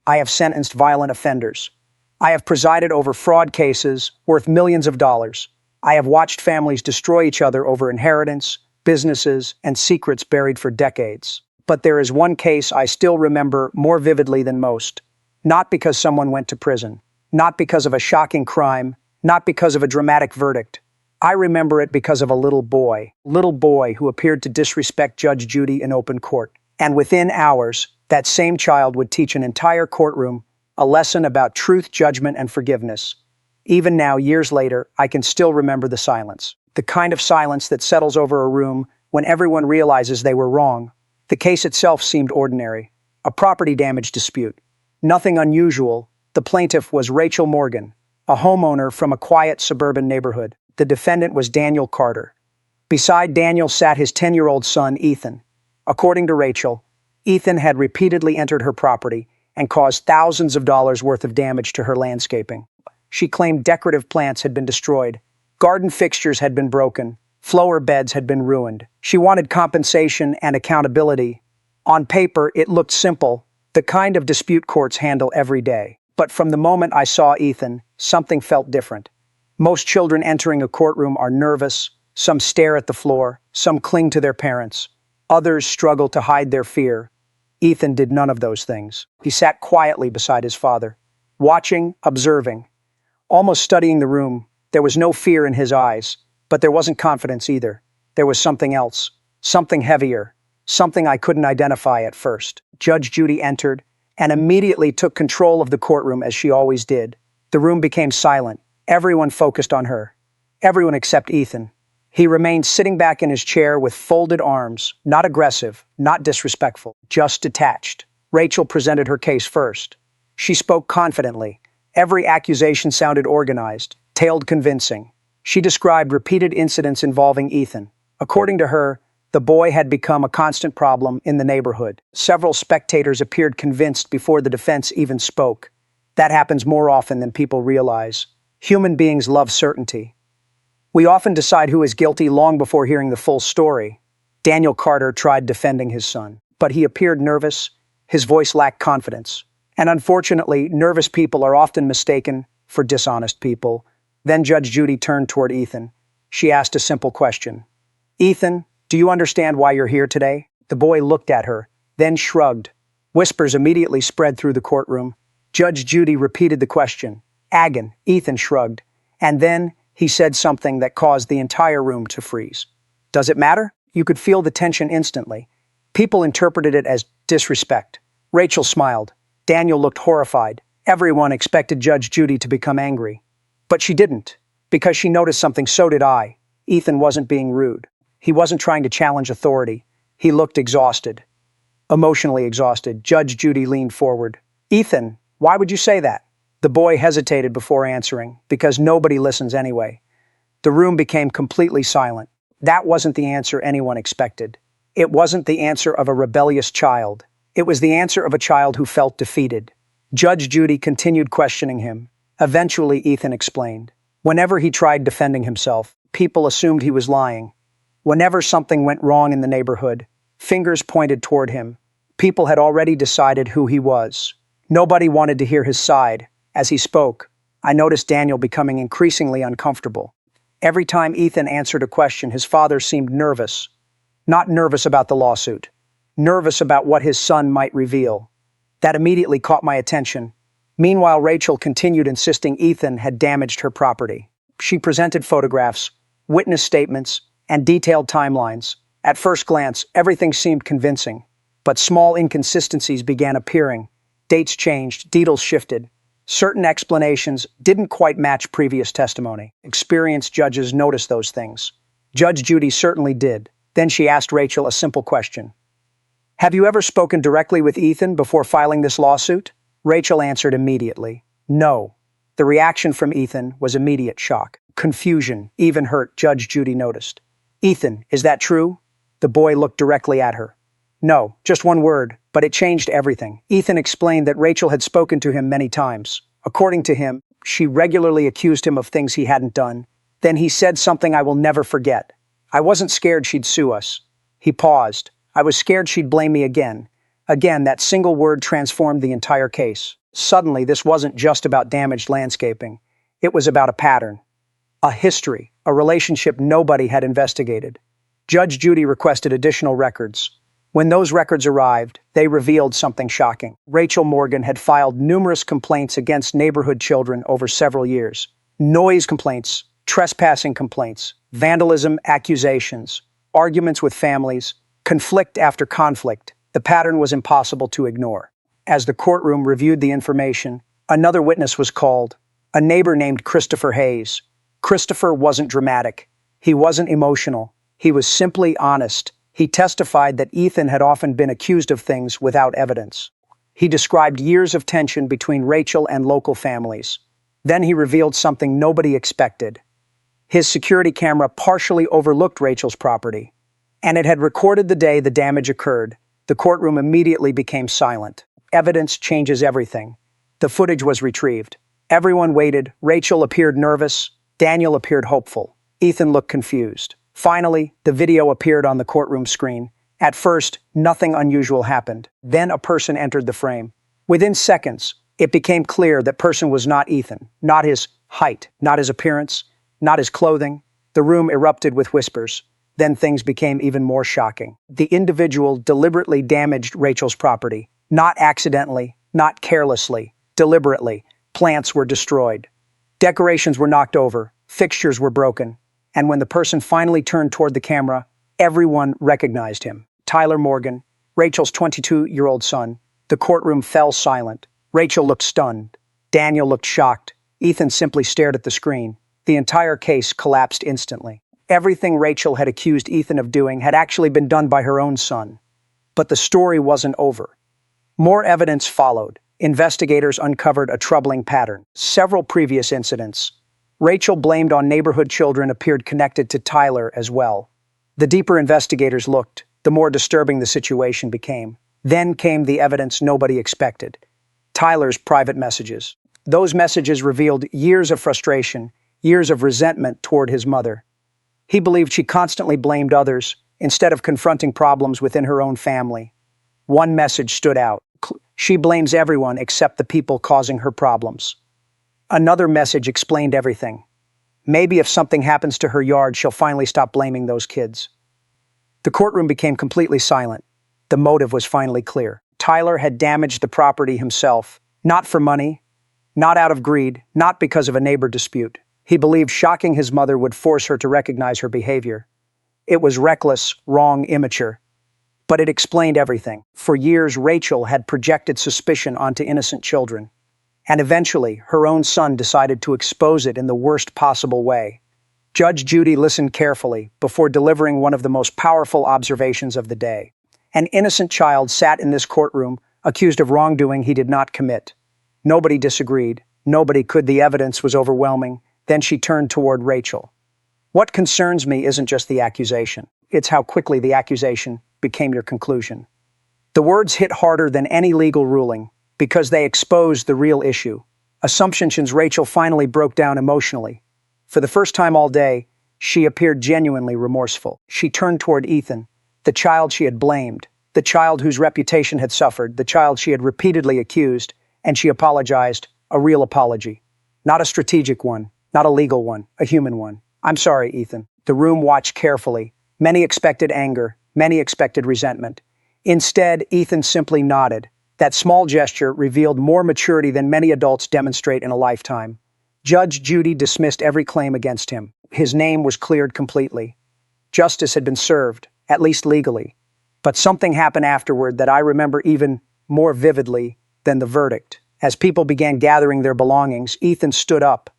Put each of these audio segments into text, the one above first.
I have sentenced violent offenders. I have presided over fraud cases worth millions of dollars. I have watched families destroy each other over inheritance, businesses, and secrets buried for decades. But there is one case I still remember more vividly than most. Not because someone went to prison, not because of a shocking crime, not because of a dramatic verdict. I remember it because of a little boy who appeared to disrespect Judge Judy in open court. And within hours, that same child would teach an entire courtroom a lesson about truth, judgment, and forgiveness. Even now, years later, I can still remember the silence. The kind of silence that settles over a room when everyone realizes they were wrong. The case itself seemed ordinary. A property damage dispute. Nothing unusual. The plaintiff was Rachel Morgan, a homeowner from a quiet suburban neighborhood. The defendant was Daniel Carter. Beside Daniel sat his 10-year-old son, Ethan. According to Rachel, Ethan had repeatedly entered her property and caused thousands of dollars worth of damage to her landscaping. She claimed decorative plants had been destroyed, garden fixtures had been broken, flower beds had been ruined. She wanted compensation and accountability. On paper, it looked simple, the kind of dispute courts handle every day. But from the moment I saw Ethan, something felt different. Most children entering a courtroom are nervous, some stare at the floor, some cling to their parents, others struggle to hide their fear. Ethan did none of those things. He sat quietly beside his father, watching, observing, almost studying the room. There was no fear in his eyes, but there wasn't confidence either. There was something else, something heavier, something I couldn't identify at first. Judge Judy entered and immediately took control of the courtroom as she always did. The room became silent. Everyone focused on her. Everyone except Ethan. He remained sitting back in his chair with folded arms, not aggressive, not disrespectful, just detached. Rachel presented her case first. She spoke confidently. Every accusation sounded organized, tailed convincing. She described repeated incidents involving Ethan. According to her, the boy had become a constant problem in the neighborhood. Several spectators appeared convinced before the defense even spoke. That happens more often than people realize. Human beings love certainty. We often decide who is guilty long before hearing the full story. Daniel Carter tried defending his son, but he appeared nervous. His voice lacked confidence. And unfortunately, nervous people are often mistaken for dishonest people. Then Judge Judy turned toward Ethan. She asked a simple question. Ethan, do you understand why you're here today? The boy looked at her, then shrugged. Whispers immediately spread through the courtroom. Judge Judy repeated the question. Agon, Ethan shrugged, and then he said something that caused the entire room to freeze. Does it matter? You could feel the tension instantly. People interpreted it as disrespect. Rachel smiled. Daniel looked horrified. Everyone expected Judge Judy to become angry. But she didn't, because she noticed something. So did I. Ethan wasn't being rude. He wasn't trying to challenge authority. He looked exhausted. Emotionally exhausted. Judge Judy leaned forward. Ethan, why would you say that? The boy hesitated before answering, because nobody listens anyway. The room became completely silent. That wasn't the answer anyone expected. It wasn't the answer of a rebellious child. It was the answer of a child who felt defeated. Judge Judy continued questioning him. Eventually, Ethan explained. Whenever he tried defending himself, people assumed he was lying. Whenever something went wrong in the neighborhood, fingers pointed toward him. People had already decided who he was. Nobody wanted to hear his side. As he spoke, I noticed Daniel becoming increasingly uncomfortable. Every time Ethan answered a question, his father seemed nervous. Not nervous about the lawsuit. Nervous about what his son might reveal. That immediately caught my attention. Meanwhile, Rachel continued insisting Ethan had damaged her property. She presented photographs, witness statements, and detailed timelines. At first glance, everything seemed convincing. But small inconsistencies began appearing. Dates changed, details shifted. Certain explanations didn't quite match previous testimony. Experienced judges noticed those things. Judge Judy certainly did. Then she asked Rachel a simple question. Have you ever spoken directly with Ethan before filing this lawsuit? Rachel answered immediately. No. The reaction from Ethan was immediate shock. Confusion, even hurt, Judge Judy noticed. Ethan, is that true? The boy looked directly at her. No, just one word, but it changed everything. Ethan explained that Rachel had spoken to him many times. According to him, she regularly accused him of things he hadn't done. Then he said something I will never forget. I wasn't scared she'd sue us. He paused. I was scared she'd blame me again. Again, that single word transformed the entire case. Suddenly, this wasn't just about damaged landscaping. It was about a pattern, a history, a relationship nobody had investigated. Judge Judy requested additional records. When those records arrived, they revealed something shocking. Rachel Morgan had filed numerous complaints against neighborhood children over several years. Noise complaints, trespassing complaints, vandalism accusations, arguments with families, conflict after conflict. The pattern was impossible to ignore. As the courtroom reviewed the information, another witness was called, a neighbor named Christopher Hayes. Christopher wasn't dramatic. He wasn't emotional. He was simply honest. He testified that Ethan had often been accused of things without evidence. He described years of tension between Rachel and local families. Then he revealed something nobody expected. His security camera partially overlooked Rachel's property, and it had recorded the day the damage occurred. The courtroom immediately became silent. Evidence changes everything. The footage was retrieved. Everyone waited. Rachel appeared nervous. Daniel appeared hopeful. Ethan looked confused. Finally, the video appeared on the courtroom screen. At first, nothing unusual happened. Then a person entered the frame. Within seconds, it became clear that person was not Ethan, not his height, not his appearance, not his clothing. The room erupted with whispers. Then things became even more shocking. The individual deliberately damaged Rachel's property. Not accidentally, not carelessly, deliberately. Plants were destroyed. Decorations were knocked over. Fixtures were broken. And when the person finally turned toward the camera, everyone recognized him. Tyler Morgan, Rachel's 22-year-old son. The courtroom fell silent. Rachel looked stunned. Daniel looked shocked. Ethan simply stared at the screen. The entire case collapsed instantly. Everything Rachel had accused Ethan of doing had actually been done by her own son. But the story wasn't over. More evidence followed. Investigators uncovered a troubling pattern. Several previous incidents Rachel blamed on neighborhood children appeared connected to Tyler as well. The deeper investigators looked, the more disturbing the situation became. Then came the evidence nobody expected. Tyler's private messages. Those messages revealed years of frustration, years of resentment toward his mother. He believed she constantly blamed others instead of confronting problems within her own family. One message stood out. She blames everyone except the people causing her problems. Another message explained everything. Maybe if something happens to her yard, she'll finally stop blaming those kids. The courtroom became completely silent. The motive was finally clear. Tyler had damaged the property himself, not for money, not out of greed, not because of a neighbor dispute. He believed shocking his mother would force her to recognize her behavior. It was reckless, wrong, immature. But it explained everything. For years, Rachel had projected suspicion onto innocent children. And eventually, her own son decided to expose it in the worst possible way. Judge Judy listened carefully before delivering one of the most powerful observations of the day. An innocent child sat in this courtroom, accused of wrongdoing he did not commit. Nobody disagreed. Nobody could. The evidence was overwhelming. Then she turned toward Rachel. What concerns me isn't just the accusation. It's how quickly the accusation became your conclusion. The words hit harder than any legal ruling because they exposed the real issue. Assumptions. Rachel finally broke down emotionally. For the first time all day, she appeared genuinely remorseful. She turned toward Ethan, the child she had blamed, the child whose reputation had suffered, the child she had repeatedly accused, and she apologized, a real apology. Not a strategic one, not a legal one, a human one. I'm sorry, Ethan. The room watched carefully. Many expected anger, many expected resentment. Instead, Ethan simply nodded. That small gesture revealed more maturity than many adults demonstrate in a lifetime. Judge Judy dismissed every claim against him. His name was cleared completely. Justice had been served, at least legally. But something happened afterward that I remember even more vividly than the verdict. As people began gathering their belongings, Ethan stood up.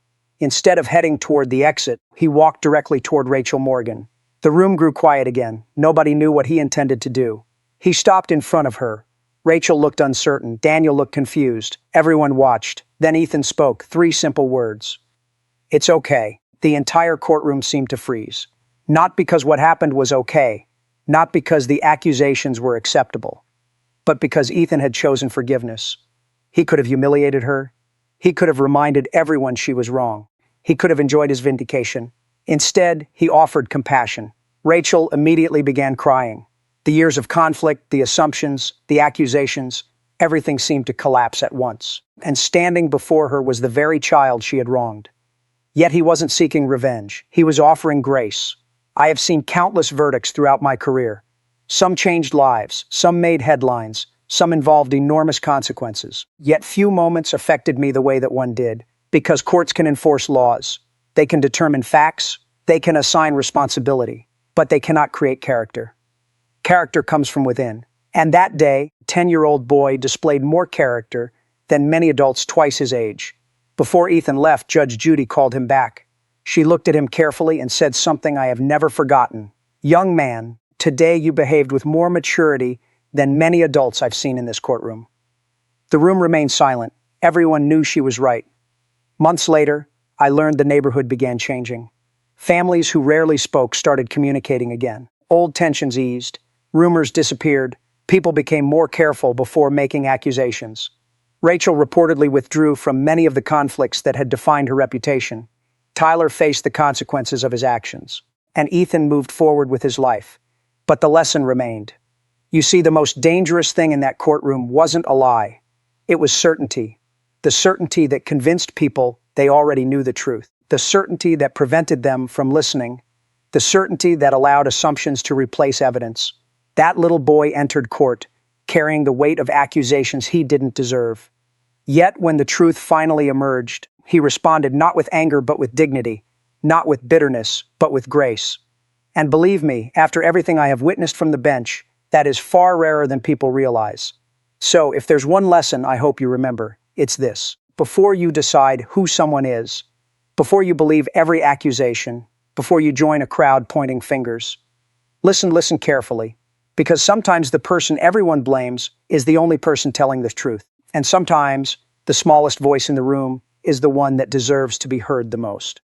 Instead of heading toward the exit, he walked directly toward Rachel Morgan. The room grew quiet again. Nobody knew what he intended to do. He stopped in front of her. Rachel looked uncertain. Daniel looked confused. Everyone watched. Then Ethan spoke, 3 simple words. It's okay. The entire courtroom seemed to freeze. Not because what happened was okay, not because the accusations were acceptable, but because Ethan had chosen forgiveness. He could have humiliated her. He could have reminded everyone she was wrong. He could have enjoyed his vindication. Instead, he offered compassion. Rachel immediately began crying. The years of conflict, the assumptions, the accusations, everything seemed to collapse at once. And standing before her was the very child she had wronged. Yet he wasn't seeking revenge. He was offering grace. I have seen countless verdicts throughout my career. Some changed lives, some made headlines, some involved enormous consequences. Yet few moments affected me the way that one did, because courts can enforce laws. They can determine facts, they can assign responsibility, but they cannot create character. Character comes from within. And that day, a 10-year-old boy displayed more character than many adults twice his age. Before Ethan left, Judge Judy called him back. She looked at him carefully and said something I have never forgotten. "Young man, today you behaved with more maturity than many adults I've seen in this courtroom." The room remained silent. Everyone knew she was right. Months later, I learned the neighborhood began changing. Families who rarely spoke started communicating again. Old tensions eased. Rumors disappeared. People became more careful before making accusations. Rachel reportedly withdrew from many of the conflicts that had defined her reputation. Tyler faced the consequences of his actions, and Ethan moved forward with his life. But the lesson remained. You see, the most dangerous thing in that courtroom wasn't a lie. It was certainty. The certainty that convinced people they already knew the truth. The certainty that prevented them from listening. The certainty that allowed assumptions to replace evidence. That little boy entered court, carrying the weight of accusations he didn't deserve. Yet when the truth finally emerged, he responded not with anger but with dignity, not with bitterness but with grace. And believe me, after everything I have witnessed from the bench, that is far rarer than people realize. So if there's one lesson I hope you remember, it's this. Before you decide who someone is, before you believe every accusation, before you join a crowd pointing fingers, listen carefully, because sometimes the person everyone blames is the only person telling the truth. And sometimes the smallest voice in the room is the one that deserves to be heard the most.